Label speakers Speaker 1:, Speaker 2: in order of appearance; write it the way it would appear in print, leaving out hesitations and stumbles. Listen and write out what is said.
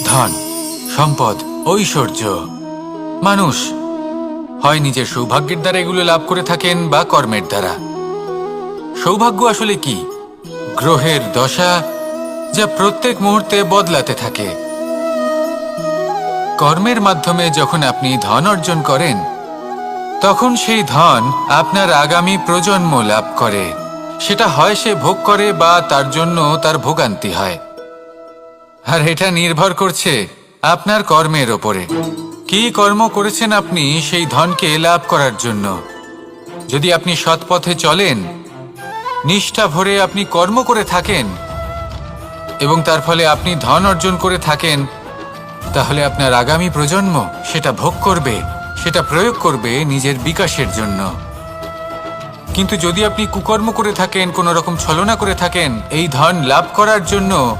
Speaker 1: ধন, সম্পদ, ঐশ্বর্য। মানুষ হয় নিজের সৌভাগ্যের দ্বারা এগুলো লাভ করে থাকেন বা কর্মের দ্বারা। সৌভাগ্য আসলে কি? গ্রহের দশা, যা প্রত্যেক মুহূর্তে বদলাতে থাকে। কর্মের মাধ্যমে যখন আপনি ধন অর্জন করেন, তখন সেই ধন আপনার আগামী প্রজন্ম লাভ করে। সেটা হয় সে ভোগ করে বা তার জন্য তার ভোগান্তি হয়। আর এটা নির্ভর করছে আপনার কর্মের ওপরে। কি কর্ম করেছেন আপনি সেই ধনকে লাভ করার জন্য। যদি আপনি সৎ পথে চলেন, নিষ্ঠা ভরে আপনি কর্ম করে থাকেন এবং তার ফলে আপনি ধন অর্জন করে থাকেন, তাহলে আপনার আগামী প্রজন্ম সেটা ভোগ করবে, সেটা প্রয়োগ করবে নিজের বিকাশের জন্য। কিন্তু যদি আপনি কুকর্ম করে থাকেন, কোনো রকম ছলনা করে থাকেন এই ধন লাভ করার জন্য,